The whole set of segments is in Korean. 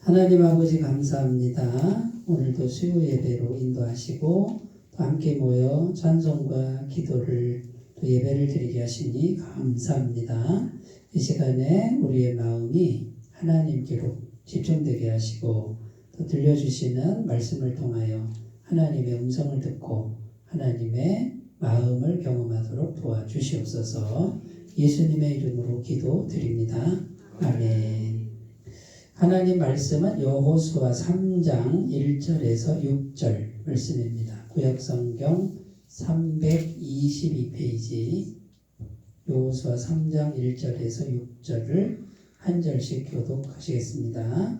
하나님 아버지 감사합니다. 오늘도 수요 예배로 인도하시고 또 함께 모여 찬송과 기도를 또 예배를 드리게 하시니 감사합니다. 이 시간에 우리의 마음이 하나님께로 집중되게 하시고 또 들려주시는 말씀을 통하여 하나님의 음성을 듣고 하나님의 마음을 경험하도록 도와주시옵소서. 예수님의 이름으로 기도드립니다. 아멘. 하나님 말씀은 여호수아 3장 1절에서 6절 말씀입니다. 구약성경 322페이지 여호수아 3장 1절에서 6절을 한 절씩 교독하시겠습니다.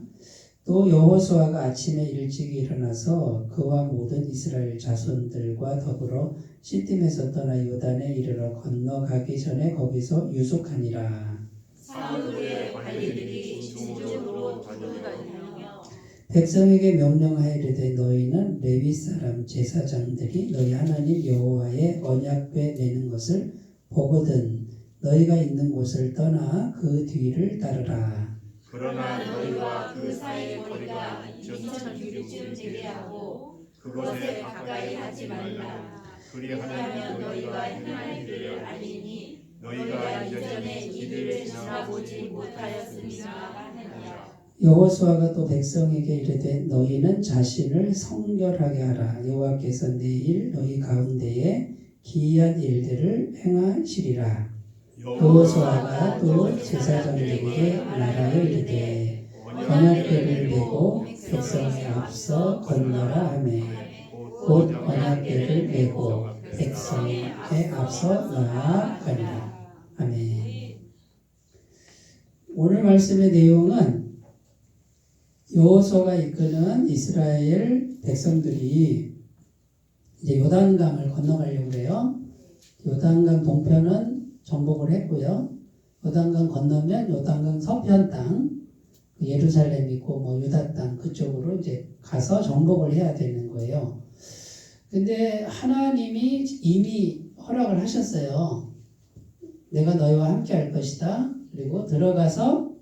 또 여호수아가 아침에 일찍 일어나서 그와 모든 이스라엘 자손들과 더불어 시딤에서 떠나 요단에 이르러 건너가기 전에 거기서 유숙하니라. 사울의 관리들이 진중으로 돌아다니며 백성에게 명령하여 이르되 너희는 레위 사람 제사장들이 너희 하나님 여호와의 언약궤 내는 것을 보거든 너희가 있는 곳을 떠나 그 뒤를 따르라. 그러나 너희와 그 사이의 거리가 2000규빗쯤 되게 하고 그것에 가까이 하지 말라. 그리하면 너희가 행할 일을 알리니 너희가 이전에 이들을 지나보지 못하였음이라 하느니라. 여호수아가 또 백성에게 이르되 너희는 자신을 성결하게 하라. 여호와께서 내일 너희 가운데에 기이한 일들을 행하시리라. 여호수아가 또 제사장들에게 말하여 이르되 언약궤를 메고 백성에 앞서 건너라 하매 곧 언약궤를 메고 백성에 앞서 나아가니라. 아멘. 오늘 말씀의 내용은 여호수아가 이끄는 이스라엘 백성들이 이제 요단강을 건너가려고 해요. 요단강 동편은 정복을 했고요. 요단강 건너면 요단강 서편 땅, 예루살렘 있고 뭐 유다 땅 그쪽으로 이제 가서 정복을 해야 되는 거예요. 근데 하나님이 이미 허락을 하셨어요. 내가 너희와 함께 할 것이다. 그리고 들어가서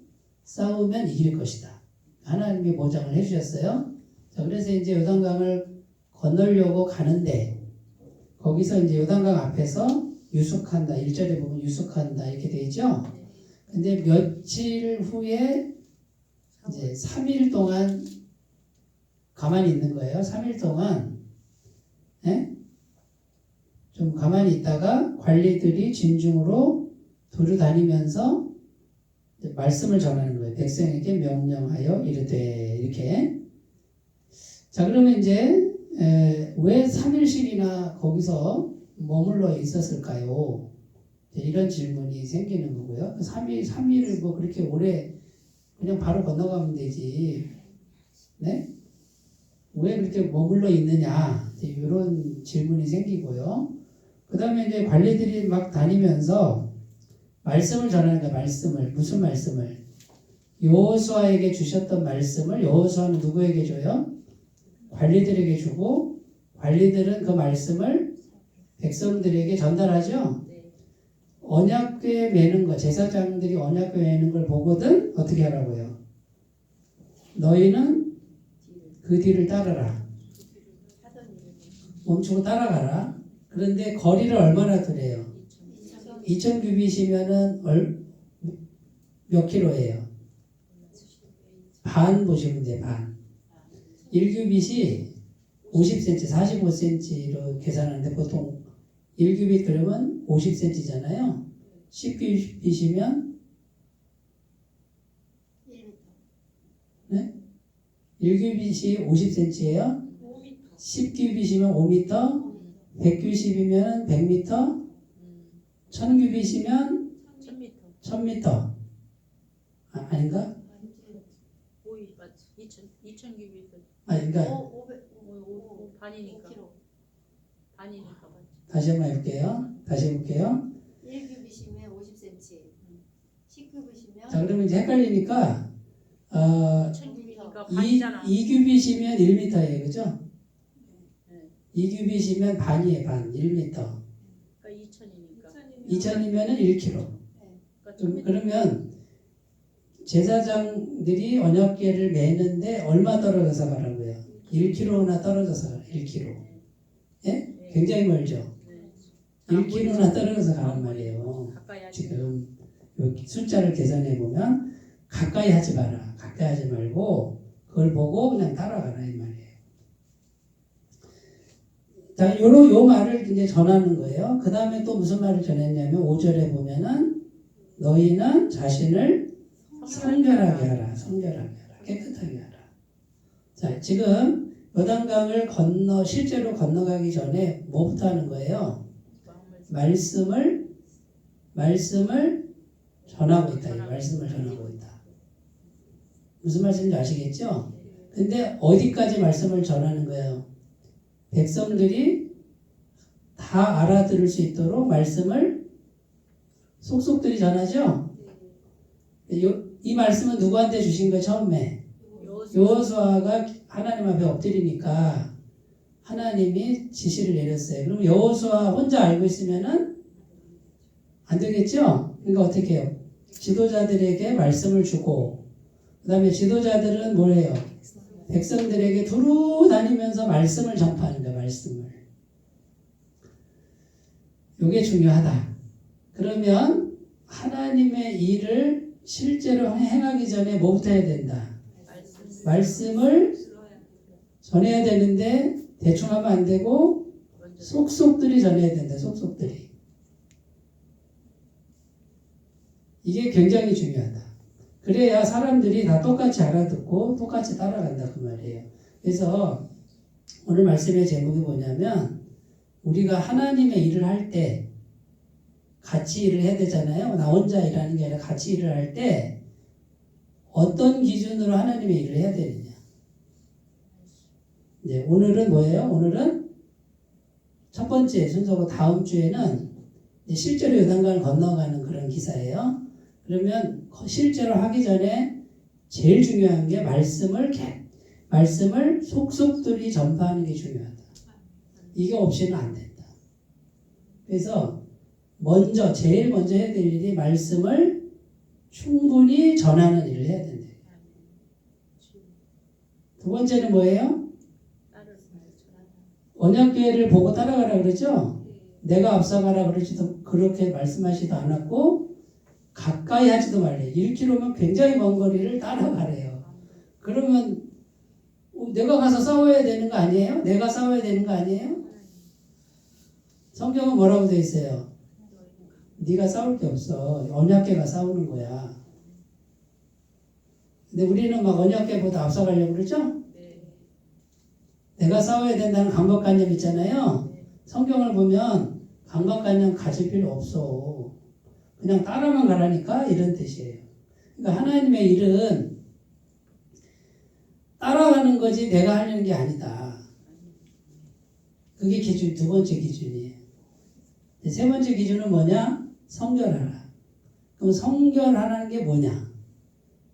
싸우면 이길 것이다. 하나님이 보장을 해주셨어요. 자, 그래서 이제 요단강을 건너려고 가는데 거기서 이제 요단강 앞에서 유숙한다. 1절에 보면 유숙한다 이렇게 되죠. 근데 며칠 후에 이제 3일 동안 가만히 있는 거예요. 3일 동안 좀 가만히 있다가 관리들이 진중으로 두루다니면서 말씀을 전하는 거예요. 백성에게 명령하여 이르되 이렇게. 자, 그러면 이제 왜 3일씩이나 거기서 머물러 있었을까요? 이런 질문이 생기는 거고요. 3일을 뭐 그렇게 오래 그냥 바로 건너가면 되지. 네? 왜 그렇게 머물러 있느냐? 이런 질문이 생기고요. 그 다음에 이제 관리들이 막 다니면서 말씀을 전하는 거예요. 말씀을. 무슨 말씀을? 여호수아에게 주셨던 말씀을 여호수아는 누구에게 줘요? 관리들에게 주고 관리들은 그 말씀을 백성들에게 전달하죠. 언약궤 매는 거, 제사장들이 언약궤 매는 걸 보거든 어떻게 하라고요? 너희는 그 뒤를 따르라. 멈추고 따라가라. 그런데 거리를 얼마나 두래요? 2000규빗이면은 몇 킬로예요? 반 보시면 돼요. 반. 1규빗이 50cm, 45cm로 계산하는데 보통 1규빗 그러면 50cm잖아요. 10규빗이면 네? 1규빗이 50cm예요. 10규빗이면 5m, 100규빗이면 100m, 1000규빗이면 1000m. 아닌가? 2000규빗은 그러니까 반이니까 다시 한번 해볼게요. 다시 해볼게요. 1규빗이면 50cm, 10규빗이면 자, 그러면 이제 헷갈리니까 2000규빗이니까 반이잖아. 2규빗이면 1m예요. 그죠? 2규빗이면 반이에요. 반. 1m. 그러니까 2000이니까 2000이면 1km. 그러니까 그러면 제사장들이 언약궤를 매는데 얼마 떨어져서 가라고요? 1km나 떨어져서 가라. 1km. 예? 굉장히 멀죠. 1km나 떨어져서 가란 말이에요. 가까이 하지. 지금 여기 숫자를 계산해 보면 가까이 하지 마라. 가까이 하지 말고 그걸 보고 그냥 따라가라 이 말이에요. 자, 요 말을 이제 전하는 거예요. 그 다음에 또 무슨 말을 전했냐면 5절에 보면은 너희는 자신을 성결하게 하라. 성결하게 하라. 깨끗하게 하라. 자, 지금 요단강을 실제로 건너가기 전에 뭐부터 하는 거예요? 말씀을 전하고 있다. 이 말씀을 전하고 있다. 무슨 말씀인지 아시겠죠? 근데 어디까지 말씀을 전하는 거예요? 백성들이 다 알아들을 수 있도록 말씀을 속속들이 전하죠? 이 말씀은 누구한테 주신 거예요? 처음에 여호수아가 하나님 앞에 엎드리니까 하나님이 지시를 내렸어요. 그럼 여호수아 혼자 알고 있으면은 안 되겠죠? 그러니까 어떻게 해요? 지도자들에게 말씀을 주고 그 다음에 지도자들은 뭘 해요? 백성들에게 두루 다니면서 말씀을 전파하는 거예요. 말씀을. 이게 중요하다. 그러면 하나님의 일을 실제로 행하기 전에 뭐부터 해야 된다? 말씀을 전해야 되는데 대충 하면 안 되고 속속들이 전해야 된다. 속속들이. 이게 굉장히 중요하다. 그래야 사람들이 다 똑같이 알아듣고 똑같이 따라간다 그 말이에요. 그래서 오늘 말씀의 제목이 뭐냐면 우리가 하나님의 일을 할 때 같이 일을 해야 되잖아요. 나 혼자 일하는 게 아니라 같이 일을 할 때 어떤 기준으로 하나님의 일을 해야 되느냐. 이제 오늘은 뭐예요? 오늘은 첫 번째 순서고 다음 주에는 실제로 요단강을 건너가는 그런 기사예요. 그러면 실제로 하기 전에 제일 중요한 게 말씀을 속속들이 전파하는 게 중요하다. 이게 없이는 안 된다. 그래서 제일 먼저 해야 될 일이 말씀을 충분히 전하는 일을 해야 된다. 두 번째는 뭐예요? 언약궤를 보고 따라가라 그러죠? 내가 앞서가라 그러지도 그렇게 말씀하지도 않았고 가까이 하지도 말래요. 1km면 굉장히 먼 거리를 따라가래요. 그러면 내가 가서 싸워야 되는 거 아니에요? 내가 싸워야 되는 거 아니에요? 성경은 뭐라고 되어 있어요? 네가 싸울 게 없어. 언약궤가 싸우는 거야. 근데 우리는 막 언약궤보다 앞서가려고 그러죠? 내가 싸워야 된다는 강박관념 있잖아요. 성경을 보면 강박관념 가질 필요 없어. 그냥 따라만 가라니까 이런 뜻이에요. 그러니까 하나님의 일은 따라가는 거지 내가 하려는 게 아니다. 그게 기준, 두 번째 기준이에요. 세 번째 기준은 뭐냐? 성결하라. 그럼 성결하라는 게 뭐냐?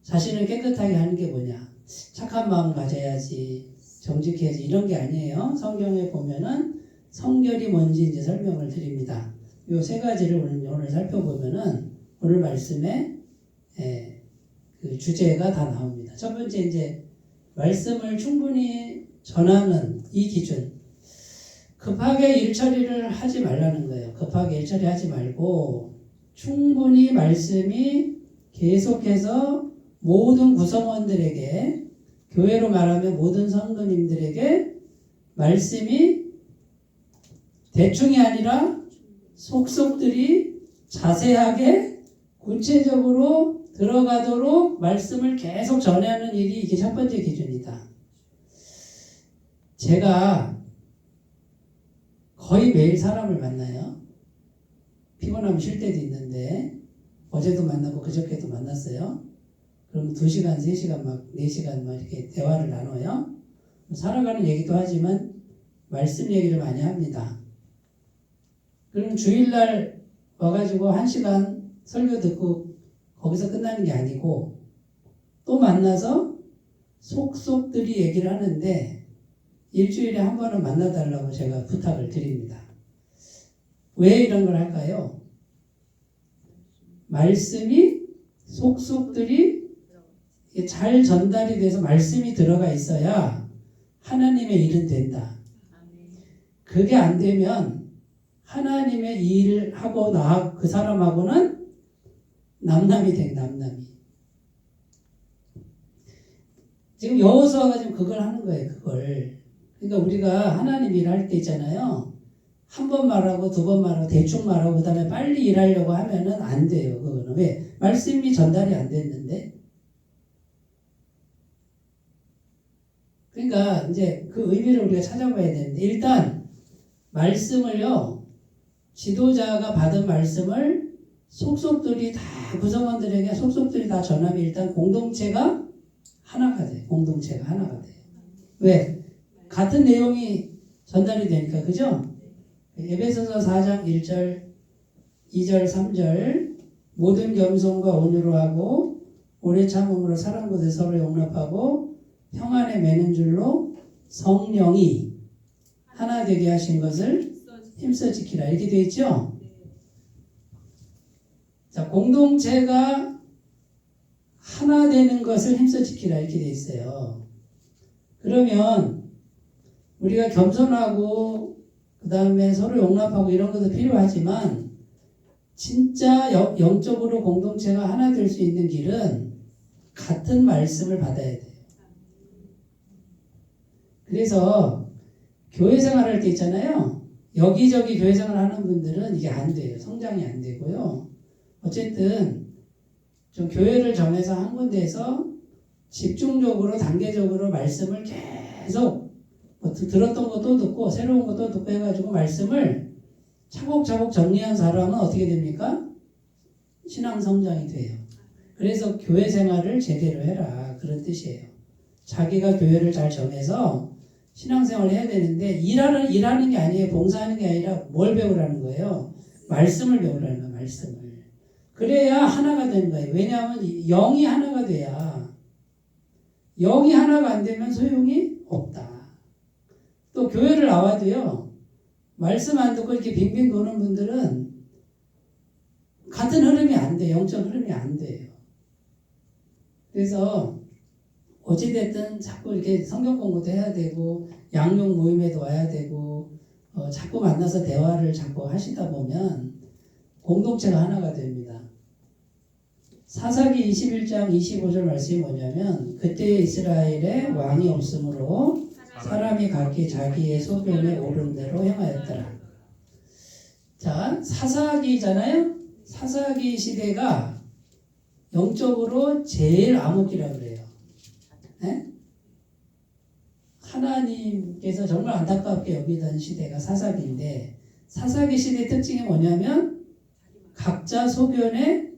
자신을 깨끗하게 하는 게 뭐냐? 착한 마음 가져야지, 정직해야지 이런 게 아니에요. 성경에 보면은 성결이 뭔지 이제 설명을 드립니다. 요 세 가지를 오늘 살펴보면은 오늘 말씀에 그 주제가 다 나옵니다. 첫 번째 이제 말씀을 충분히 전하는 이 기준. 급하게 일처리를 하지 말라는 거예요. 급하게 일처리하지 말고 충분히 말씀이 계속해서 모든 구성원들에게 교회로 말하면 모든 성도님들에게 말씀이 대충이 아니라 속속들이 자세하게 구체적으로 들어가도록 말씀을 계속 전하는 일이 이게 첫 번째 기준이다. 제가 거의 매일 사람을 만나요. 피곤하면 쉴 때도 있는데 어제도 만나고 그저께도 만났어요. 그럼 2시간, 3시간 막 4시간 막 이렇게 대화를 나눠요. 살아가는 얘기도 하지만 말씀 얘기를 많이 합니다. 그럼 주일날 와가지고 1시간 설교 듣고 거기서 끝나는 게 아니고 또 만나서 속속들이 얘기를 하는데 일주일에 한 번은 만나달라고 제가 부탁을 드립니다. 왜 이런 걸 할까요? 말씀이 속속들이 이게 잘 전달이 돼서 말씀이 들어가 있어야 하나님의 일은 된다. 그게 안 되면 하나님의 일을 하고 그 사람하고는 남남이 돼, 남남이. 지금 여호수아가 지금 그걸 하는 거예요, 그걸. 그러니까 우리가 하나님 일할 때 있잖아요. 한 번 말하고 두 번 말하고 대충 말하고 그다음에 빨리 일하려고 하면은 안 돼요. 그거는 왜? 말씀이 전달이 안 됐는데. 그러니까 이제 그 의미를 우리가 찾아봐야 되는데 일단 말씀을요. 지도자가 받은 말씀을 속속들이 다 구성원들에게 속속들이 다 전하면 일단 공동체가 하나가 돼요. 공동체가 하나가 돼요. 왜? 같은 내용이 전달이 되니까 그죠? 에베소서 4장 1절 2절 3절 모든 겸손과 온유로 하고 오래 참음으로 사랑 곳에 서로 용납하고 평안에 매는 줄로 성령이 하나 되게 하신 것을 힘써 지키라 이렇게 되어 있죠? 자, 공동체가 하나 되는 것을 힘써 지키라 이렇게 되어 있어요. 그러면 우리가 겸손하고 그 다음에 서로 용납하고 이런 것도 필요하지만 진짜 영적으로 공동체가 하나 될 수 있는 길은 같은 말씀을 받아야 돼요. 그래서 교회 생활할 때 있잖아요. 여기저기 교회 생활 하는 분들은 이게 안 돼요. 성장이 안 되고요. 어쨌든 좀 교회를 정해서 한 군데에서 집중적으로 단계적으로 말씀을 계속 들었던 것도 듣고 새로운 것도 듣고 해가지고 말씀을 차곡차곡 정리한 사람은 어떻게 됩니까? 신앙 성장이 돼요. 그래서 교회 생활을 제대로 해라 그런 뜻이에요. 자기가 교회를 잘 정해서 신앙생활을 해야 되는데 일하는 게 아니에요. 봉사하는 게 아니라 뭘 배우라는 거예요? 말씀을 배우라는 거예요. 말씀을. 그래야 하나가 되는 거예요. 왜냐하면 영이 하나가 돼야 영이 하나가 안 되면 소용이 없다. 또 교회를 나와도요. 말씀 안 듣고 이렇게 빙빙 도는 분들은 같은 흐름이 안 돼요. 영적 흐름이 안 돼요. 그래서 어찌됐든 자꾸 이렇게 성경 공부도 해야 되고 양육 모임에도 와야 되고 자꾸 만나서 대화를 자꾸 하시다 보면 공동체가 하나가 됩니다. 사사기 21장 25절 말씀이 뭐냐면 그때 이스라엘에 왕이 없으므로 사람이 각기 자기의 소견에 옳은 대로 행하였더라. 자, 사사기잖아요. 사사기 시대가 영적으로 제일 암흑기라고 그래요. 네? 하나님께서 정말 안타깝게 여기던 시대가 사사기인데 사사기 시대의 특징이 뭐냐면 각자 소견에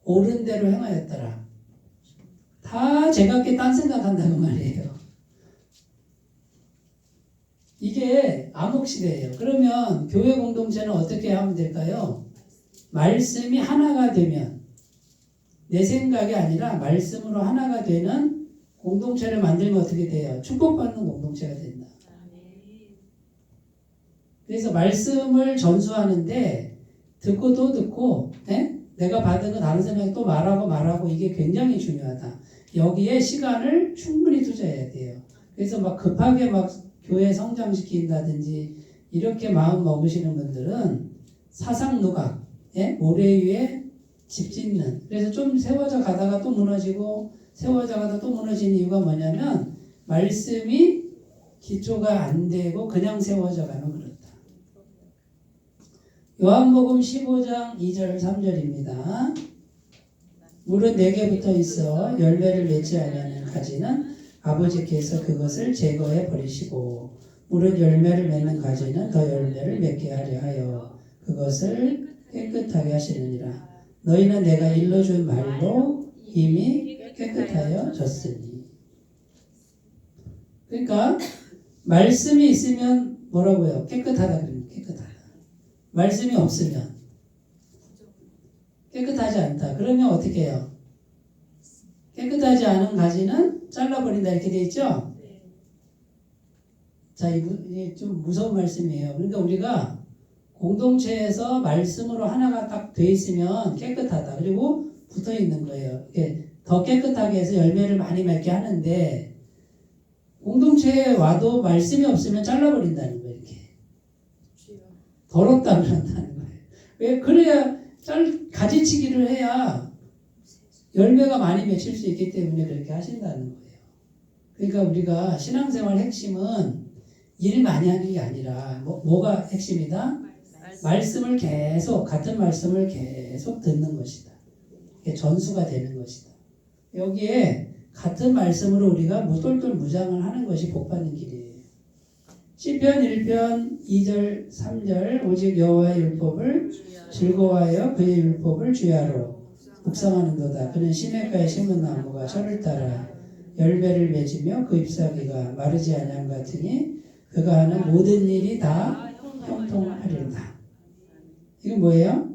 옳은 대로 행하였더라. 다 제각기 딴 생각한다고 말이에요. 이게 암흑시대예요. 그러면 교회 공동체는 어떻게 하면 될까요? 말씀이 하나가 되면 내 생각이 아니라 말씀으로 하나가 되는 공동체를 만들면 어떻게 돼요? 축복받는 공동체가 된다. 그래서 말씀을 전수하는데 듣고 또 듣고 내가 받은 거 다른 사람에게 또 말하고 이게 굉장히 중요하다. 여기에 시간을 충분히 투자해야 돼요. 그래서 막 급하게 막 교회 성장시킨다든지 이렇게 마음 먹으시는 분들은 사상누각, 모래 위에 집 짓는. 그래서 좀 세워져 가다가 또 무너지고 세워져 가다가 또 무너지는 이유가 뭐냐면 말씀이 기초가 안 되고 그냥 세워져 가면 그렇다. 요한복음 15장 2절 3절입니다. 물은 내게 붙어 있어 열매를 맺지 아니하는 가지는 아버지께서 그것을 제거해 버리시고 물은 열매를 맺는 가지는 더 열매를 맺게 하려 하여 그것을 깨끗하게 하시느니라. 너희는 내가 일러준 말로 이미 깨끗하여 졌으니. 그러니까 말씀이 있으면 뭐라고요? 깨끗하다 그러면 깨끗하다. 말씀이 없으면 깨끗하지 않다. 그러면 어떻게 해요? 깨끗하지 않은 가지는 잘라버린다 이렇게 돼 있죠? 자, 이게 좀 무서운 말씀이에요. 그러니까 우리가 공동체에서 말씀으로 하나가 딱 돼 있으면 깨끗하다. 그리고 붙어 있는 거예요. 더 깨끗하게 해서 열매를 많이 맺게 하는데 공동체에 와도 말씀이 없으면 잘라버린다는 거예요. 이렇게 더럽다 그런다는 거예요. 왜 그래야 가지치기를 해야 열매가 많이 맺힐 수 있기 때문에 그렇게 하신다는 거예요. 그러니까 우리가 신앙생활 핵심은 일 많이 하는 게 아니라 뭐가 핵심이다? 말씀을 계속 같은 말씀을 계속 듣는 것이다. 이게 전수가 되는 것이다. 여기에 같은 말씀으로 우리가 무돌돌 무장을 하는 것이 복받는 길이에요. 시편 1편 2절 3절 오직 여호와의 율법을 즐거워하여 그의 율법을 주야로 묵상하는도다. 그는 시냇가에 심은 나무가 철을 따라 열매를 맺으며 그 잎사귀가 마르지 아니함 같으니 그가 하는 모든 일이 다 형통하리로다. 이건 뭐예요?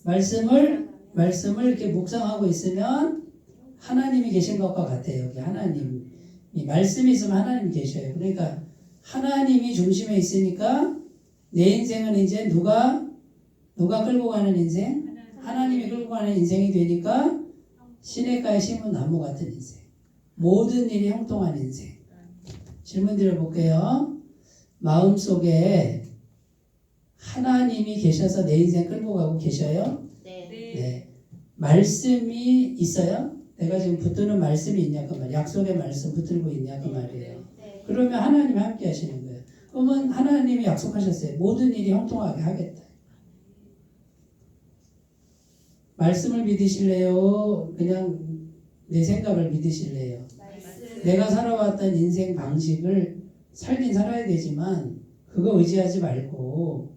말씀을 이렇게 묵상하고 있으면 하나님이 계신 것과 같아요. 여기 하나님이 말씀이 있으면 하나님이 계셔요. 그러니까 하나님이 중심에 있으니까 내 인생은 이제 누가 끌고 가는 인생? 하나님이 끌고 가는 인생이 되니까 시냇가에 심은 나무 같은 인생. 모든 일이 형통한 인생. 질문 드려볼게요. 마음속에 하나님이 계셔서 내 인생 끌고 가고 계셔요? 네. 말씀이 있어요? 내가 지금 붙드는 말씀이 있냐 그 말. 약속의 말씀 붙들고 있냐 그 말이에요. 그러면 하나님이 함께 하시는 거예요. 그러면 하나님이 약속하셨어요. 모든 일이 형통하게 하겠다. 말씀을 믿으실래요? 그냥 내 생각을 믿으실래요? 내가 살아왔던 인생 방식을 살긴 살아야 되지만 그거 의지하지 말고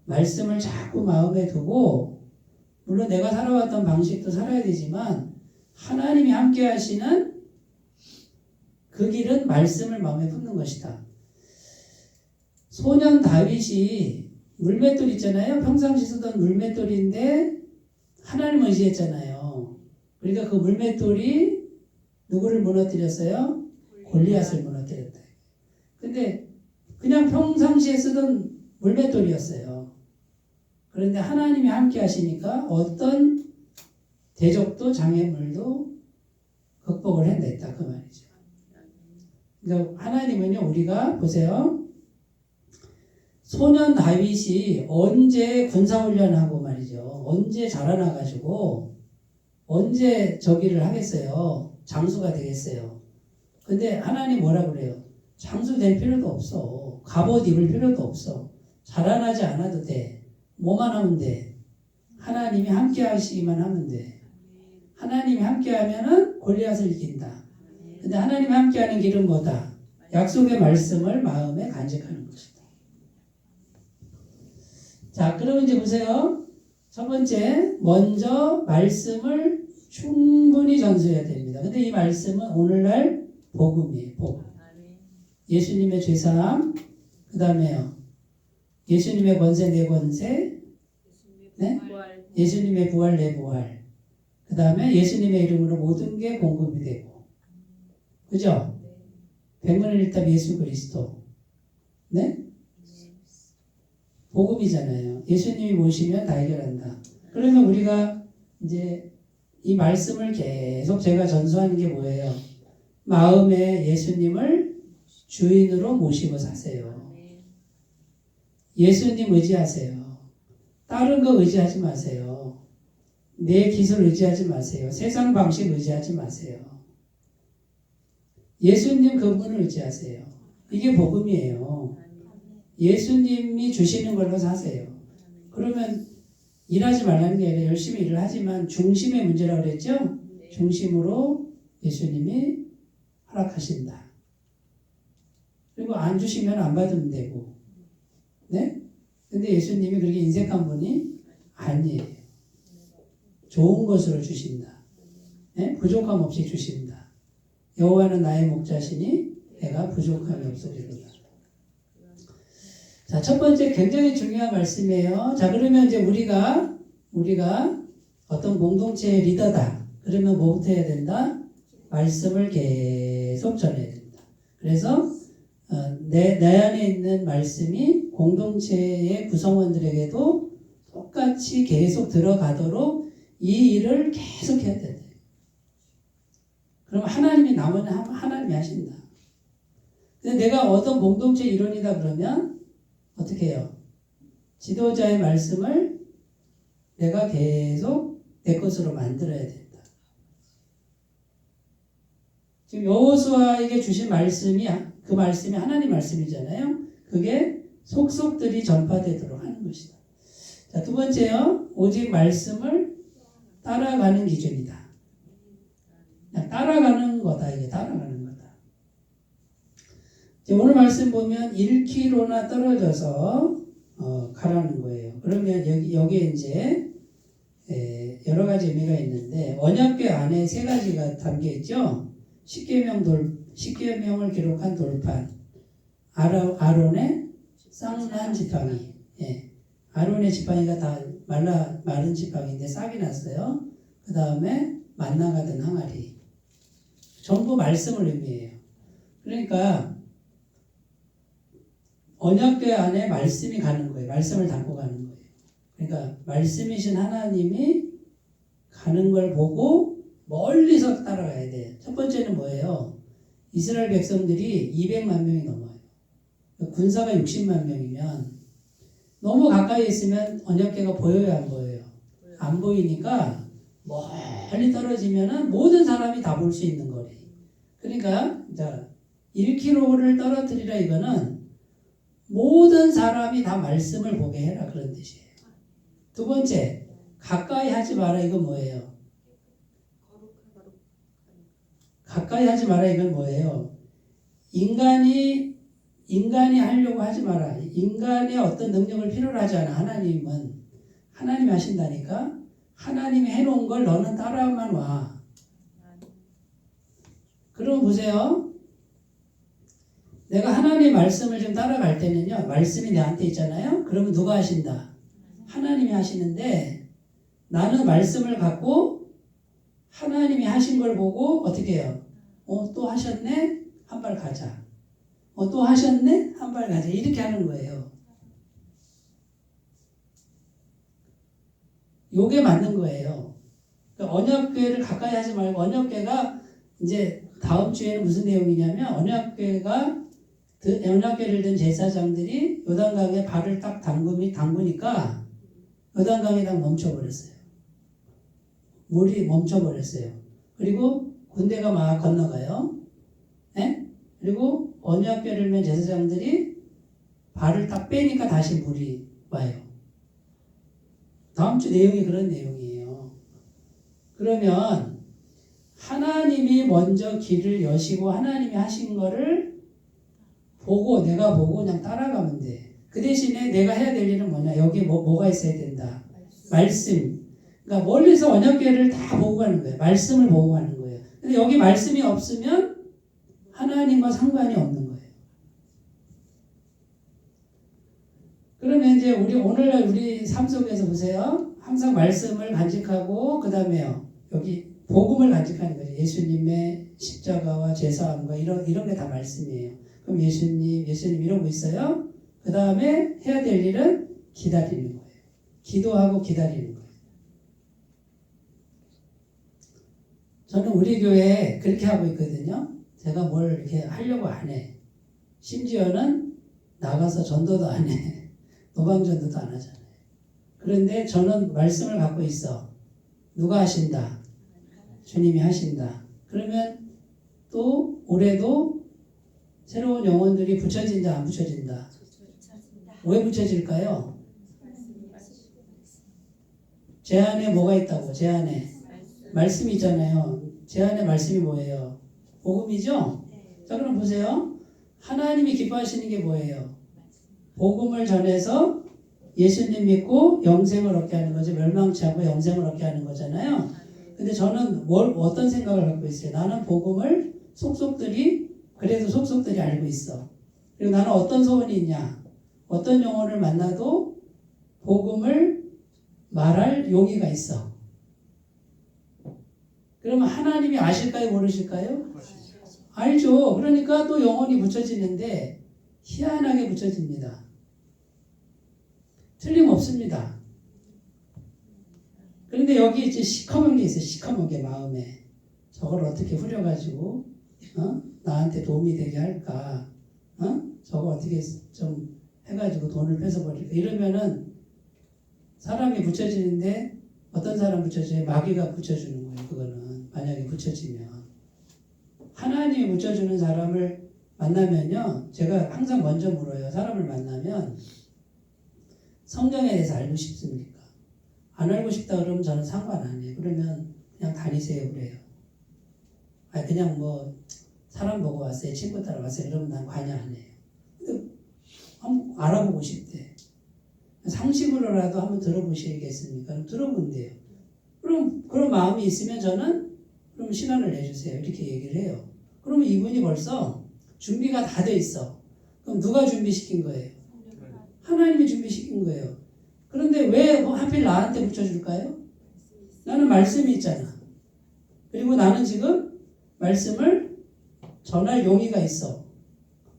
말씀을 자꾸 마음에 두고 물론 내가 살아왔던 방식도 살아야 되지만 하나님이 함께 하시는 그 길은 말씀을 마음에 품는 것이다. 소년 다윗이 물맷돌 있잖아요. 평상시 쓰던 물맷돌인데 하나님 의지했잖아요. 그러니까 그 물맷돌이 누구를 무너뜨렸어요? 골리앗을 무너뜨렸다. 근데 그냥 평상시에 쓰던 물맷돌이었어요. 그런데 하나님이 함께 하시니까 어떤 대적도 장애물도 극복을 해냈다 그 말이죠. 그러니까 하나님은요 우리가 보세요. 소년 다윗이 언제 군사훈련하고 말이죠. 언제 자라나가지고 언제 저기를 하겠어요. 장수가 되겠어요. 근데 하나님 뭐라 그래요? 장수 될 필요도 없어. 갑옷 입을 필요도 없어. 자라나지 않아도 돼. 뭐만 하면 돼. 하나님이 함께 하시기만 하면 돼. 하나님이 함께 하면은 골리앗을 이긴다. 근데 하나님이 함께 하는 길은 뭐다? 약속의 말씀을 마음에 간직하는 것이다. 자, 그러면 이제 보세요. 첫 번째, 먼저 말씀을 충분히 전수해야 됩니다. 근데 이 말씀은 오늘날 복음이에요. 복음. 예수님의 죄사함, 그 다음에요. 예수님의 권세, 내 권세, 네? 예수님의 부활, 내 부활. 그 다음에 예수님의 이름으로 모든 게 공급이 되고. 그죠? 백문일답 예수 그리스도. 네? 복음이잖아요. 예수님이 모시면 다 해결한다. 그러면 우리가 이제 이 말씀을 계속 제가 전수하는 게 뭐예요? 마음에 예수님을 주인으로 모시고 사세요. 예수님 의지하세요. 다른 거 의지하지 마세요. 내 기술 의지하지 마세요. 세상 방식 의지하지 마세요. 예수님 그분을 의지하세요. 이게 복음이에요. 예수님이 주시는 걸로 사세요. 그러면 일하지 말라는 게 아니라 열심히 일을 하지만 중심의 문제라고 그랬죠? 중심으로 예수님이 허락하신다. 그리고 안 주시면 안 받으면 되고. 네? 근데 예수님이 그렇게 인색한 분이 아니에요. 좋은 것으로 주신다. 네? 부족함 없이 주신다. 여호와는 나의 목자시니 내가 부족함이 없으리로다. 자, 첫 번째 굉장히 중요한 말씀이에요. 자, 그러면 이제 우리가 어떤 공동체의 리더다. 그러면 뭐부터 해야 된다? 말씀을 계속 전해야 된다. 그래서 내 안에 있는 말씀이 공동체의 구성원들에게도 똑같이 계속 들어가도록 이 일을 계속 해야 된다. 그럼 하나님이 나머지 하나님이 하신다. 근데 내가 어떤 공동체 이론이다 그러면 어떻게 해요? 지도자의 말씀을 내가 계속 내 것으로 만들어야 된다. 지금 여호수아에게 주신 말씀이 그 말씀이 하나님 말씀이잖아요. 그게 속속들이 전파되도록 하는 것이다. 자, 두 번째요. 오직 말씀을 따라가는 기준이다. 그냥 따라가는 거다. 이게 따라가는 거다. 이제 오늘 말씀 보면 1km나 떨어져서 가라는 거예요. 그러면 여기에 이제 여러 가지 의미가 있는데 언약궤 안에 세 가지가 담겨 있죠. 십계명을 기록한 돌판, 아론의 쌍난 지팡이, 아론의 지팡이가 다 마른 지팡이인데 싹이 났어요. 그 다음에 만나가 든 항아리, 전부 말씀을 의미해요. 그러니까 언약궤 안에 말씀이 가는 거예요. 말씀을 담고 가는 거예요. 그러니까 말씀이신 하나님이 가는 걸 보고 멀리서 따라가야 돼요. 첫 번째는 뭐예요? 이스라엘 백성들이 200만 명이 넘어요. 군사가 60만 명이면 너무 가까이 있으면 언약궤가 보여요, 안 보여요? 안 보이니까 멀리 떨어지면은 모든 사람이 다 볼 수 있는 거리. 그러니까 자 1km를 떨어뜨리라 이거는 모든 사람이 다 말씀을 보게 해라 그런 뜻이에요. 두 번째, 가까이 하지 마라 이건 뭐예요? 가까이 하지 마라 이건 뭐예요? 인간이 하려고 하지 마라. 인간의 어떤 능력을 필요로 하지 않아. 하나님이 하신다니까. 하나님이 해놓은 걸 너는 따라만 와. 그럼 보세요. 내가 하나님의 말씀을 좀 따라갈 때는요. 말씀이 내한테 있잖아요. 그러면 누가 하신다? 하나님이 하시는데 나는 말씀을 갖고 하나님이 하신 걸 보고 어떻게 해요? 또 하셨네? 한 발 가자. 또 하셨네? 한 발 가자. 이렇게 하는 거예요. 요게 맞는 거예요. 그러니까 언약궤를 가까이 하지 말고 언약궤가 이제 다음 주에는 무슨 내용이냐면 언약궤를 든 제사장들이 요단강에 발을 딱 담그니까 요단강이 딱 멈춰버렸어요. 물이 멈춰버렸어요. 그리고 군대가 막 건너가요. 그리고 언약궤를 맨 제사장들이 발을 딱 빼니까 다시 물이 와요. 다음 주 내용이 그런 내용이에요. 그러면 하나님이 먼저 길을 여시고 하나님이 하신 거를 내가 보고 그냥 따라가면 돼. 그 대신에 내가 해야 될 일은 뭐냐? 여기 뭐가 있어야 된다? 말씀. 그러니까 멀리서 언약궤를 다 보고 가는 거예요. 말씀을 보고 가는 거예요. 근데 여기 말씀이 없으면 하나님과 상관이 없는 거예요. 그러면 이제 오늘날 우리 삶 속에서 보세요. 항상 말씀을 간직하고 그 다음에요. 여기 복음을 간직하는 거죠. 예수님의 십자가와 제사함과 이런 게 다 말씀이에요. 그럼 예수님 이러고 있어요. 그 다음에 해야 될 일은 기다리는 거예요. 기도하고 기다리는 거예요. 저는 우리 교회에 그렇게 하고 있거든요. 제가 뭘 이렇게 하려고 안 해. 심지어는 나가서 전도도 안 해. 노방전도도 안 하잖아요. 그런데 저는 말씀을 갖고 있어. 누가 하신다? 주님이 하신다. 그러면 또 올해도 새로운 영혼들이 붙여진다 안 붙여진다? 왜 붙여질까요? 제 안에 뭐가 있다고? 제 안에 말씀이 있잖아요. 제 안에 말씀이 뭐예요? 복음이죠? 자, 그럼 보세요. 하나님이 기뻐하시는 게 뭐예요? 복음을 전해서 예수님 믿고 영생을 얻게 하는 거죠. 멸망치 않고 영생을 얻게 하는 거잖아요. 근데 저는 어떤 생각을 갖고 있어요? 나는 복음을 그래도 속속들이 알고 있어. 그리고 나는 어떤 소원이 있냐? 어떤 영혼을 만나도 복음을 말할 용의가 있어. 그러면 하나님이 아실까요? 모르실까요? 알죠. 그러니까 또 영혼이 붙여지는데 희한하게 붙여집니다. 틀림없습니다. 그런데 여기 이제 시커먼 게 있어요. 시커먼 게 마음에. 저걸 어떻게 후려가지고 나한테 도움이 되게 할까? 저거 어떻게 좀 해가지고 돈을 뺏어버릴까? 이러면은 사람이 붙여지는데 어떤 사람 붙여져요? 마귀가 붙여주는 거예요. 그거는 만약에 붙여지면 하나님이 붙여주는 사람을 만나면요, 제가 항상 먼저 물어요. 사람을 만나면 성경에 대해서 알고 싶습니까? 안 알고 싶다 그러면 저는 상관 안 해요. 그러면 그냥 다니세요 그래요. 아니 그냥 뭐 사람 보고 왔어요. 친구 따라 왔어요. 이러면 난 관여 안 해요. 근데 한번 알아보고 싶대. 상식으로라도 한번 들어보시겠습니까? 그럼 들어본대요. 그런 마음이 있으면 저는 그럼 시간을 내주세요. 이렇게 얘기를 해요. 그러면 이분이 벌써 준비가 다 돼 있어. 그럼 누가 준비시킨 거예요? 하나님이 준비시킨 거예요. 그런데 왜 하필 나한테 붙여줄까요? 나는 말씀이 있잖아. 그리고 나는 지금 말씀을 전할 용의가 있어.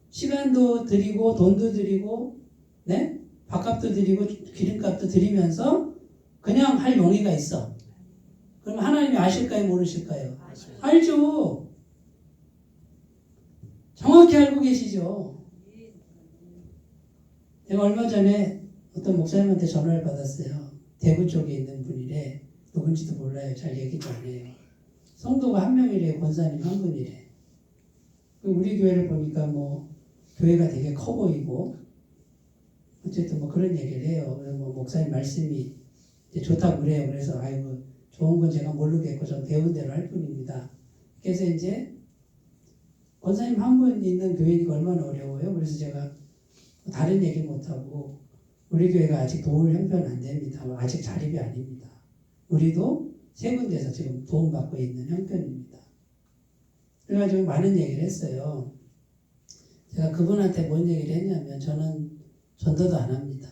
시간도 드리고 돈도 드리고 네? 밥값도 드리고 기름값도 드리면서 그냥 할 용의가 있어. 그럼 하나님이 아실까요? 모르실까요? 알죠. 정확히 알고 계시죠. 제가 얼마 전에 어떤 목사님한테 전화를 받았어요. 대구 쪽에 있는 분이래. 누군지도 몰라요. 잘 얘기도 안 해요. 성도가 한 명이래. 권사님 한 분이래. 우리 교회를 보니까 뭐 교회가 되게 커 보이고 어쨌든 뭐 그런 얘기를 해요. 뭐 목사님 말씀이 이제 좋다고 그래요. 그래서 아이고 좋은 건 제가 모르겠고 전 배운 대로 할 뿐입니다. 그래서 이제 권사님 한 분 있는 교회니까 얼마나 어려워요. 그래서 제가 다른 얘기 못하고 우리 교회가 아직 도울 형편 안 됩니다. 아직 자립이 아닙니다. 우리도 세 군데서 지금 도움받고 있는 형편입니다. 그래가지고 많은 얘기를 했어요. 제가 그분한테 뭔 얘기를 했냐면 저는 전도도 안 합니다.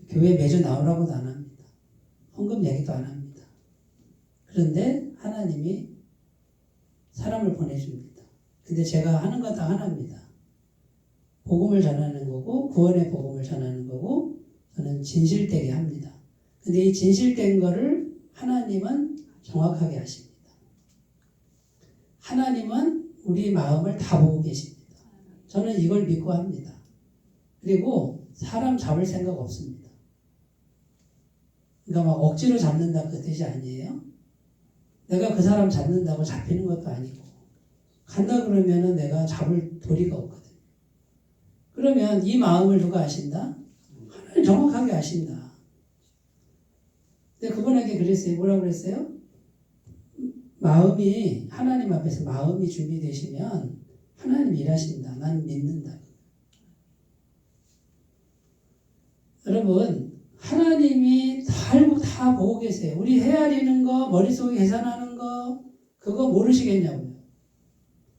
교회 매주 나오라고도 안 합니다. 헌금 얘기도 안 합니다. 그런데 하나님이 사람을 보내줍니다. 근데 제가 하는 건 다 하나입니다. 복음을 전하는 거고 구원의 복음을 전하는 거고 저는 진실되게 합니다. 근데 이 진실된 거를 하나님은 정확하게 하십니다. 하나님은 우리 마음을 다 보고 계십니다. 저는 이걸 믿고 합니다. 그리고 사람 잡을 생각 없습니다. 그러니까 막 억지로 잡는다 그 뜻이 아니에요. 내가 그 사람 잡는다고 잡히는 것도 아니고 간다 그러면은 내가 잡을 도리가 없거든요. 그러면 이 마음을 누가 아신다? 하나님 정확하게 아신다. 근데 그분에게 그랬어요. 뭐라고 그랬어요? 마음이 하나님 앞에서 마음이 준비되시면 하나님 일하신다. 나는 믿는다. 여러분 하나님이 다 알고 다 보고 계세요. 우리 헤아리는 거 머릿속에 계산하는 거 그거 모르시겠냐고요.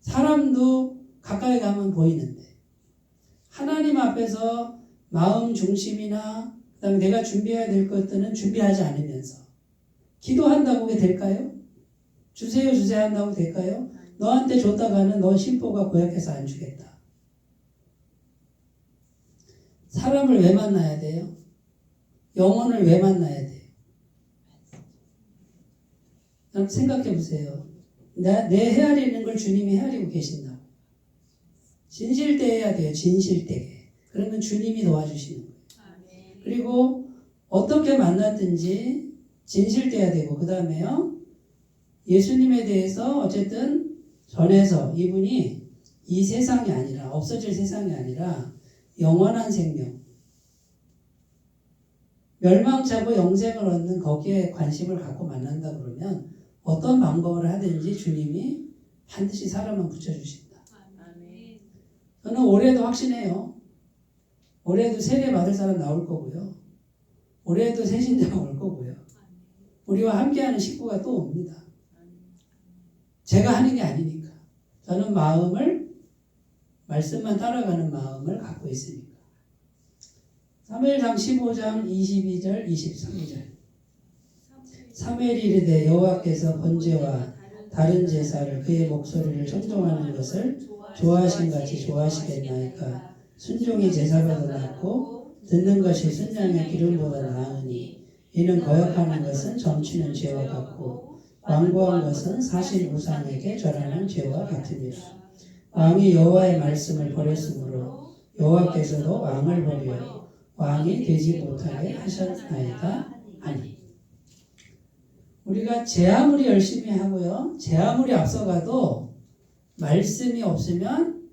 사람도 가까이 가면 보이는데 하나님 앞에서 마음 중심이나 그다음에 내가 준비해야 될 것들은 준비하지 않으면서 기도한다고 그게 될까요? 주세요 한다고 될까요? 너한테 줬다가는 너 심보가 고약해서 안 주겠다. 사람을 왜 만나야 돼요? 영혼을 왜 만나야 돼요? 여러분 생각해 보세요. 내 헤아리는 걸 주님이 헤아리고 계신다고. 진실되어야 돼요. 진실되게. 그러면 주님이 도와주시는 거예요. 그리고 어떻게 만났든지 진실돼야 되고 그 다음에요. 예수님에 대해서 어쨌든 전해서 이분이 이 세상이 아니라 없어질 세상이 아니라 영원한 생명 멸망차고 영생을 얻는 거기에 관심을 갖고 만난다 그러면 어떤 방법을 하든지 주님이 반드시 사람은 붙여주신다. 저는 올해도 확신해요. 올해도 세례 받을 사람 나올 거고요. 올해도 새신자가 올 거고요. 우리와 함께하는 식구가 또 옵니다. 제가 하는 게 아니니까. 저는 말씀만 따라가는 마음을 갖고 있으니까. 사무엘상 15장 22절 23절 사무엘이 이르되 여호와께서 번제와 다른 제사를 그의 목소리를 청종하는 것을 좋아하신 같이 좋아하시겠나이까. 순종이 제사보다 낫고 듣는 것이 순양의 기름보다 나으니 이는 거역하는 것은 점치는 죄와 같고 완고한 것은 사실 우상에게 절하는 죄와 같으니라. 왕이 여호와의 말씀을 버렸으므로 여호와께서도 왕을 버려 왕이 되지 못하게 하셨나이다 하니. 우리가 제 아무리 열심히 하고요, 제 아무리 앞서가도 말씀이 없으면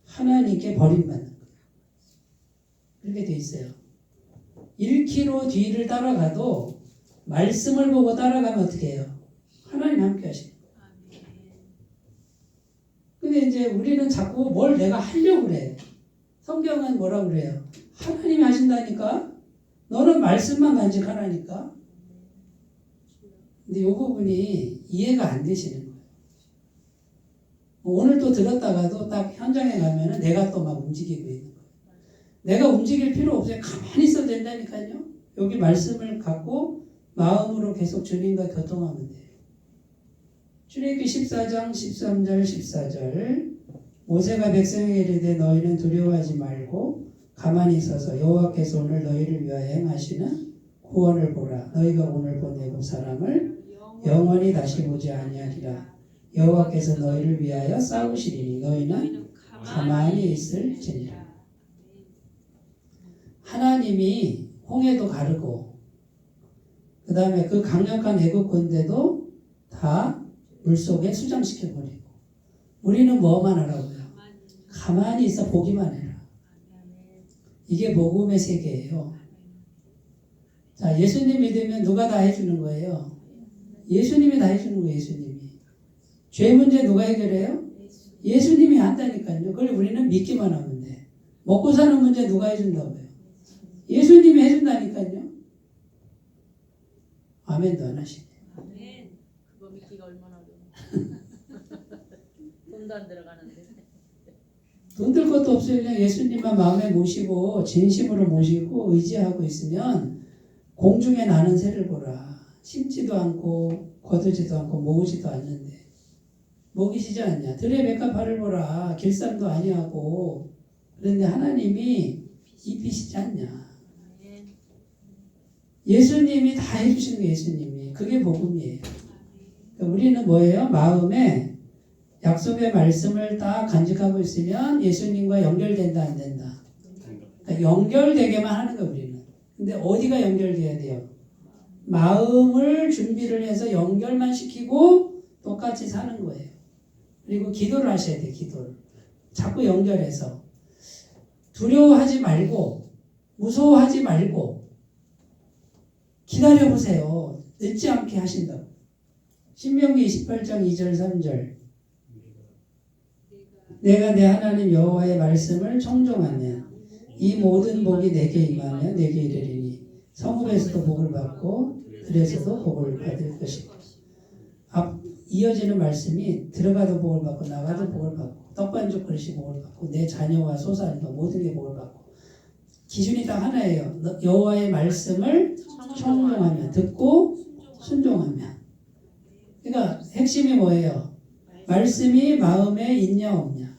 하나님께 버림받는 거예요. 그렇게 돼 있어요. 1km 뒤를 따라가도 말씀을 보고 따라가면 어떻게 해요? 하나님 함께 하시는 거예요. 근데 이제 우리는 자꾸 뭘 내가 하려고 그래. 성경은 뭐라고 그래요? 하나님이 하신다니까? 너는 말씀만 간직하라니까? 근데 이 부분이 이해가 안 되시는 거예요. 오늘 또 들었다가도 딱 현장에 가면은 내가 또 막 움직이고 있는 거예요. 내가 움직일 필요 없어요. 가만히 있어도 된다니까요. 여기 말씀을 갖고 마음으로 계속 주님과 교통하면 돼요. 출애굽기 14장 13절 14절 모세가 백성에게 이르되 너희는 두려워하지 말고 가만히 있어서 여호와께서 오늘 너희를 위하여 행하시는 구원을 보라. 너희가 오늘 본 애굽 사람을 영원히 다시 보지 아니하리라. 여호와께서 너희를 위하여 싸우시리니 너희는 가만히 있을지니라. 하나님이 홍해도 가르고 그 다음에 그 강력한 애국 군대도 다 물속에 수장시켜버리고 우리는 뭐만 하라고요? 가만히 있어 보기만 해라. 이게 복음의 세계예요. 자, 예수님 믿으면 누가 다 해주는 거예요? 예수님이 다 해주는 거예요. 예수님이. 죄 문제 누가 해결해요? 예수님이 한다니까요. 그걸 우리는 믿기만 하면 돼. 먹고 사는 문제 누가 해준다고요? 예수님이 해준다니까요. 아멘도 안 하시네. 아멘. 그거 믿기가 얼마나 어려워. 돈도 안 들어가는데. 돈 들 것도 없어요. 그냥 예수님만 마음에 모시고 진심으로 모시고 의지하고 있으면 공중에 나는 새를 보라. 심지도 않고 거두지도 않고 모으지도 않는데 먹이시지 않냐. 들의 백합화를 보라. 길쌈도 아니하고 그런데 하나님이 입히시지 않냐. 예수님이 다 해주시는 게 예수님이. 그게 복음이에요. 그러니까 우리는 뭐예요? 마음에 약속의 말씀을 딱 간직하고 있으면 예수님과 연결된다 안 된다. 그러니까 연결되게만 하는 거예요. 우리는. 근데 어디가 연결돼야 돼요? 마음을 준비를 해서 연결만 시키고 똑같이 사는 거예요. 그리고 기도를 하셔야 돼요. 기도를. 자꾸 연결해서. 두려워하지 말고 무서워하지 말고 기다려보세요. 늦지 않게 하신다고. 신명기 28장 2절 3절 내가 내 하나님 여호와의 말씀을 청종하면 이 모든 복이 내게 임하며 내게 이르리니 성읍에서도 복을 받고 들에서도 복을 받을 것이다. 이어지는 말씀이 들어가도 복을 받고 나가도 복을 받고 떡반죽 그릇이 복을 받고 내 자녀와 소사니까 모든 게 복을 받고 기준이 딱 하나예요. 여호와의 말씀을 청종하면 듣고 순종하면. 그러니까 핵심이 뭐예요? 말씀이 마음에 있냐 없냐.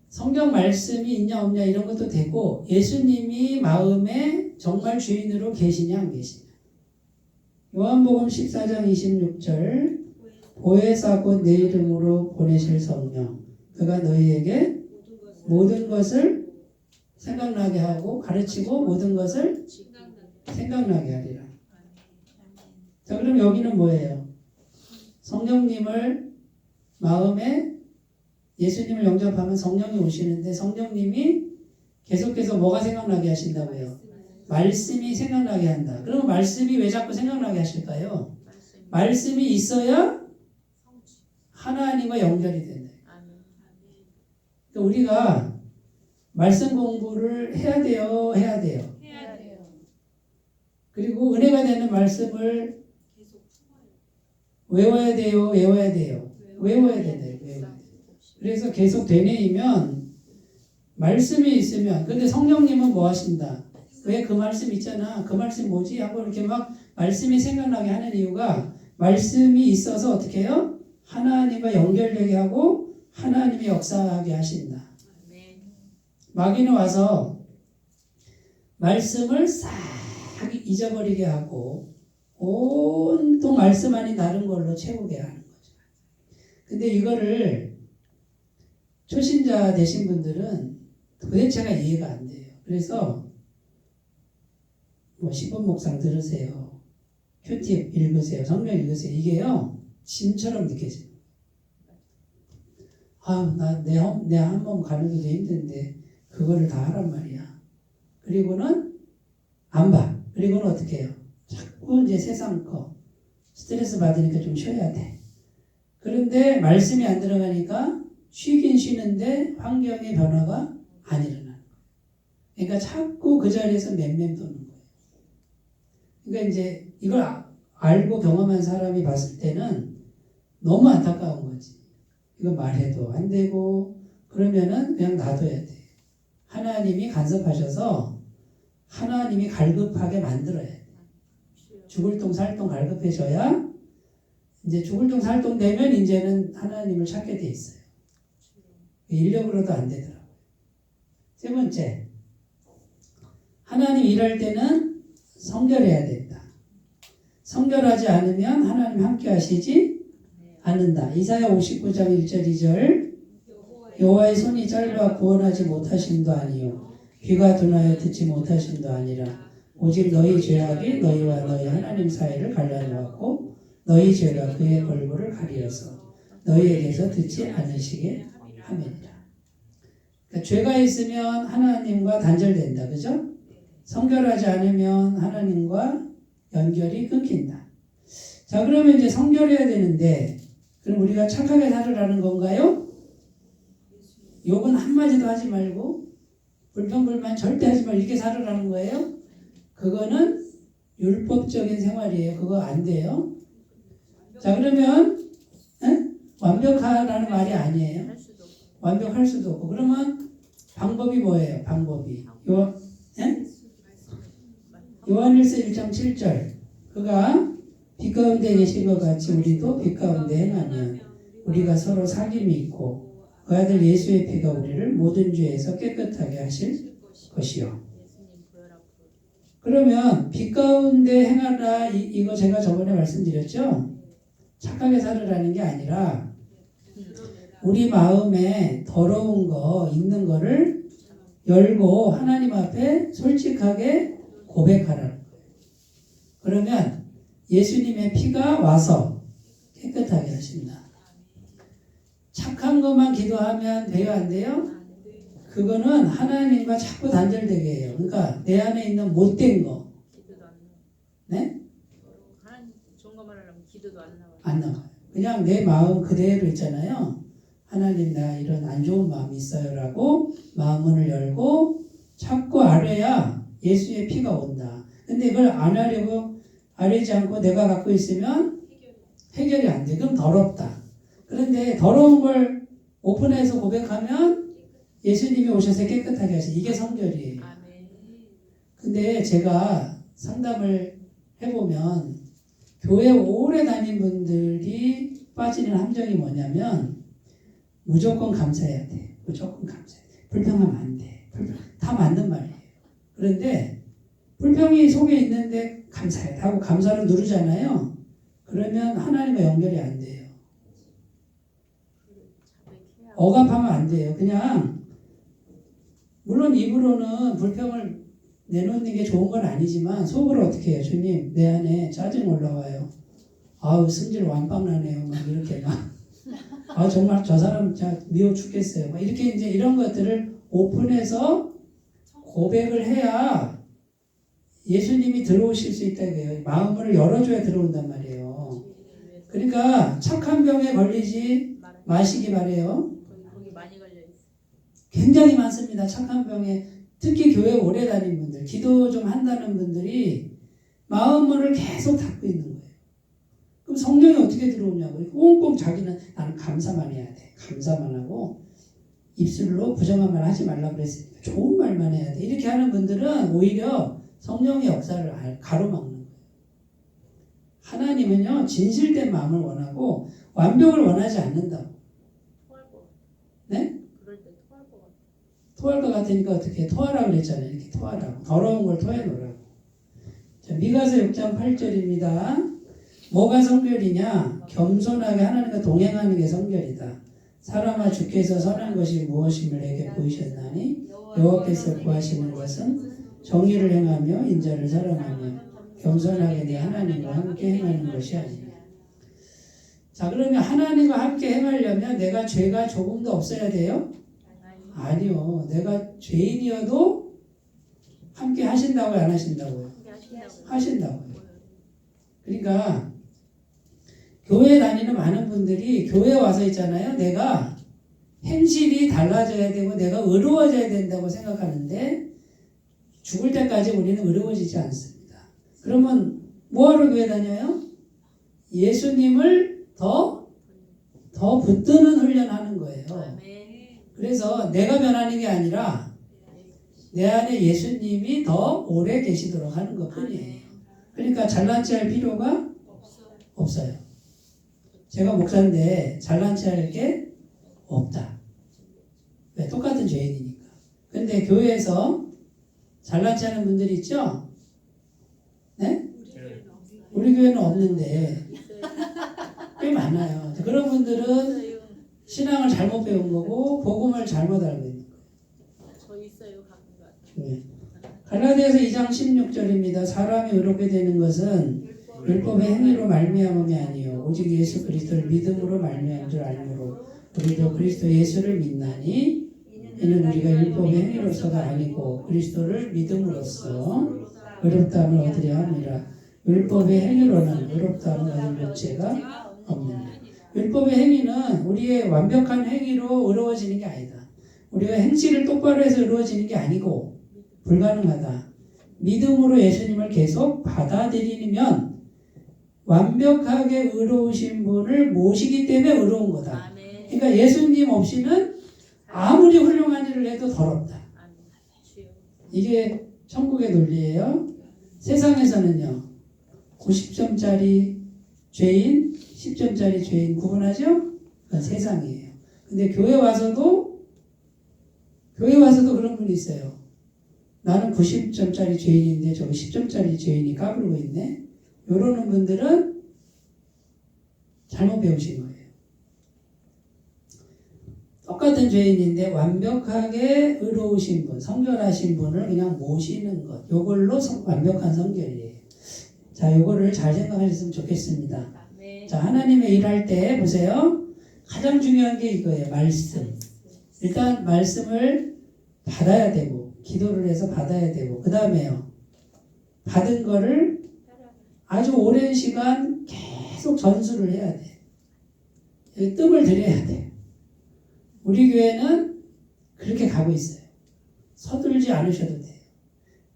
성경 말씀이 있냐 없냐 이런 것도 되고 예수님이 마음에 정말 주인으로 계시냐 안 계시냐. 요한복음 14장 26절 보혜사 곧 내 이름으로 보내실 성령 그가 너희에게 모든 것을 생각나게 하고 가르치고 모든 것을 생각나게 하리라. 자, 그럼 여기는 뭐예요? 성령님을 마음에 예수님을 영접하면 성령이 오시는데 성령님이 계속해서 뭐가 생각나게 하신다고요? 말씀이 생각나게 한다. 그러면 말씀이 왜 자꾸 생각나게 하실까요? 말씀이 있어야 하나님과 연결이 된다. 그러니까 우리가 말씀 공부를 해야 돼요. 해야 돼요. 그리고 은혜가 되는 말씀을 외워야 돼요. 외워야 돼요. 외워야 된다. 외워야 돼요. 그래서 계속 되뇌이면 말씀이 있으면 근데 성령님은 뭐 하신다? 왜 그 말씀 있잖아. 그 말씀 뭐지? 하고 이렇게 막 말씀이 생각나게 하는 이유가 말씀이 있어서 어떻게 해요? 하나님과 연결되게 하고 하나님이 역사하게 하신다. 마귀는 와서 말씀을 싹 잊어버리게 하고 온통 말씀 아닌 다른 걸로 채우게 하는 거죠. 근데 이거를 초신자 되신 분들은 도대체가 이해가 안 돼요. 그래서 뭐 10분 묵상 들으세요. 큐팁 읽으세요. 성경 읽으세요. 이게요, 짐처럼 느껴져요. 내 한 몸 가는 것도 힘든데 그거를 다 하란 말이야. 그리고는 안 봐. 그리고는 어떻게 해요? 자꾸 이제 세상 거 스트레스 받으니까 좀 쉬어야 돼. 그런데 말씀이 안 들어가니까 쉬긴 쉬는데 환경의 변화가 안 일어나는 거예요. 그러니까 자꾸 그 자리에서 맴맴 도는 거예요. 그러니까 이제 이걸 알고 경험한 사람이 봤을 때는 너무 안타까운 거지. 이거 말해도 안 되고 그러면은 그냥 놔둬야 돼. 하나님이 간섭하셔서 하나님이 갈급하게 만들어야 돼. 죽을 똥 살똥 갈급해져야 이제 죽을 똥 살똥 되면 이제는 하나님을 찾게 돼 있어요. 인력으로도 안 되더라고요. 세 번째, 하나님 일할 때는 성결해야 된다. 성결하지 않으면 하나님 함께 하시지 않는다. 이사야 59장 1절 2절 여호와의 손이 짧아 구원하지 못하심도 아니요 귀가 둔하여 듣지 못하심도 아니라 오직 너희 죄악이 너희와 너희 하나님 사이를 갈라놓았고 너희 죄가 그의 얼굴을 가리어서 너희에게서 듣지 않으시게 함이니라. 그러니까 죄가 있으면 하나님과 단절된다. 그죠? 성결하지 않으면 하나님과 연결이 끊긴다. 자, 그러면 이제 성결해야 되는데 그럼 우리가 착하게 살으라는 건가요? 욕은 한마디도 하지 말고 불평불만 절대 하지 말고 이렇게 살으라는 거예요? 그거는 율법적인 생활이에요. 그거 안 돼요. 자, 그러면 완벽하라는 말이 아니에요. 완벽할 수도 없고. 그러면 방법이 뭐예요? 방법이 요한일서 1장 7절 그가 빛 가운데 계신 것 같이 우리도 빛 가운데 행하면 우리가 서로 사귐이 있고 그 아들 예수의 피가 우리를 모든 죄에서 깨끗하게 하실 것이요. 그러면 빛 가운데 행하라 이거 제가 저번에 말씀드렸죠? 착하게 살으라는 게 아니라 우리 마음에 더러운 거 있는 거를 열고 하나님 앞에 솔직하게 고백하라는 거예요. 그러면 예수님의 피가 와서 깨끗하게 하신다. 착한 것만 기도하면 돼요? 안 돼요? 그거는 하나님과 자꾸 단절되게 해요. 그러니까 내 안에 있는 못된 거. 네? 하나님 좋은 것만 하려면 기도도 안 나와요. 안 나와요. 그냥 내 마음 그대로 있잖아요. 하나님 나 이런 안 좋은 마음이 있어요라고 마음문을 열고 자꾸 아뢰야 예수의 피가 온다. 근데 이걸 안 하려고 아뢰지 않고 내가 갖고 있으면 해결이 안 돼. 그럼 더럽다. 그런데 더러운 걸 오픈해서 고백하면 예수님이 오셔서 깨끗하게 하시. 이게 성결이에요. 근데 제가 상담을 해보면 교회 오래 다닌 분들이 빠지는 함정이 뭐냐면 무조건 감사해야 돼. 무조건 감사해. 불평하면 안 돼. 다 맞는 말이에요. 그런데 불평이 속에 있는데 감사해 하고 감사를 누르잖아요. 그러면 하나님과 연결이 안 돼요. 억압하면 안 돼요. 그냥 물론 입으로는 불평을 내놓는 게 좋은 건 아니지만 속으로 어떻게 해요? 주님 내 안에 짜증 올라와요. 아우 승질 완빵나네요. 막 이렇게 막 정말 저 사람 진짜 미워 죽겠어요. 막 이렇게 이제 이런 것들을 오픈해서 고백을 해야 예수님이 들어오실 수 있다고 해요. 마음을 열어줘야 들어온단 말이에요. 그러니까 착한 병에 걸리지 마시기 바래요. 거기 많이 걸려 있어. 굉장히 많습니다. 착한 병에 특히 교회 오래 다닌 분들, 기도 좀 한다는 분들이 마음문을 계속 닫고 있는 거예요. 그럼 성령이 어떻게 들어오냐고. 꽁꽁 자기는 나는 감사만 해야 돼. 감사만 하고 입술로 부정한 말 하지 말라고 그랬으니까 좋은 말만 해야 돼. 이렇게 하는 분들은 오히려 성령의 역사를 가로막는 거예요. 하나님은요 진실된 마음을 원하고 완벽을 원하지 않는다고. 토할 거. 네? 그럴 때 토할 거 같아. 토할 것 같으니까 어떻게 토하라고 그랬잖아요. 이렇게 토하라고. 더러운 걸 토해놓으라고. 자, 미가서 6장 8절입니다. 뭐가 성결이냐? 겸손하게 하나님과 동행하는 게 성결이다. 사람아 주께서 선한 것이 무엇임을 내게 보이셨나니 여호와께서 구하시는 것은 정의를 행하며 인자를 사랑하며 겸손하게 내 하나님과 함께 행하는 것이 아니냐. 자, 그러면 하나님과 함께 행하려면 내가 죄가 조금도 없어야 돼요? 아니요. 내가 죄인이어도 함께 하신다고요, 안 하신다고요? 하신다고요. 그러니까 교회 다니는 많은 분들이 교회 와서 있잖아요. 내가 행실이 달라져야 되고 내가 의로워져야 된다고 생각하는데 죽을 때까지 우리는 의로워지지 않습니다. 그러면 뭐하러 교회 다녀요? 예수님을 더 붙드는 훈련하는 거예요. 그래서 내가 변하는 게 아니라 내 안에 예수님이 더 오래 계시도록 하는 것 뿐이에요. 그러니까 잘난 체 할 필요가 없어요. 제가 목사인데 잘난 체 할 게 없다. 왜? 똑같은 죄인이니까. 근데 교회에서 잘난 체 하는 분들이 있죠? 네? 우리 교회는 없는데 꽤 많아요. 그런 분들은 신앙을 잘못 배운 거고 복음을 잘못 알고 있는 거예요. 저 있어요, 가끔 가다. 네. 갈라디아서 2장 16절입니다. 사람이 의롭게 되는 것은 율법의 행위로 말미암음이 아니요 오직 예수 그리스도를 믿음으로 말미암은 줄 알므로 우리도 그리스도 예수를 믿나니 이는 우리가 율법의 행위로서가 아니고 그리스도를 믿음으로써 의롭다함을 얻으려 함이라. 율법의 행위로는 의롭다함을 얻을 여체가 없느니라. 율법의 행위는 우리의 완벽한 행위로 의로워지는 게 아니다. 우리가 행실을 똑바로 해서 의로워지는 게 아니고 불가능하다. 믿음으로 예수님을 계속 받아들이면 완벽하게 의로우신 분을 모시기 때문에 의로운 거다. 그러니까 예수님 없이는 아무리 훌륭한 일을 해도 더럽다. 이게 천국의 논리예요. 세상에서는요. 90점짜리 죄인, 10점짜리 죄인 구분하죠? 그건 세상이에요. 근데 교회 와서도 그런 분이 있어요. 나는 90점짜리 죄인인데 저기 10점짜리 죄인이 까불고 있네. 이러는 분들은 잘못 배우신 거예요. 똑같은 죄인인데 완벽하게 의로우신 분, 성결하신 분을 그냥 모시는 것. 요걸로 완벽한 성결이에요. 자, 요거를 잘 생각하셨으면 좋겠습니다. 자, 하나님의 일할 때 보세요. 가장 중요한 게 이거예요. 말씀. 일단 말씀을 받아야 되고 기도를 해서 받아야 되고 그 다음에요. 받은 거를 아주 오랜 시간 계속 전수를 해야 돼. 뜸을 들여야 돼. 우리 교회는 그렇게 가고 있어요. 서둘지 않으셔도 돼요.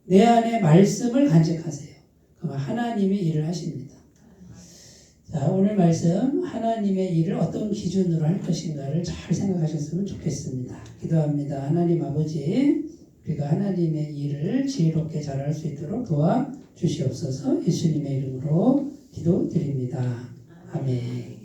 내 안에 말씀을 간직하세요. 그럼 하나님이 일을 하십니다. 자, 오늘 말씀 하나님의 일을 어떤 기준으로 할 것인가를 잘 생각하셨으면 좋겠습니다. 기도합니다. 하나님 아버지, 우리가 하나님의 일을 지혜롭게 잘할 수 있도록 도와주시옵소서. 예수님의 이름으로 기도드립니다. 아멘.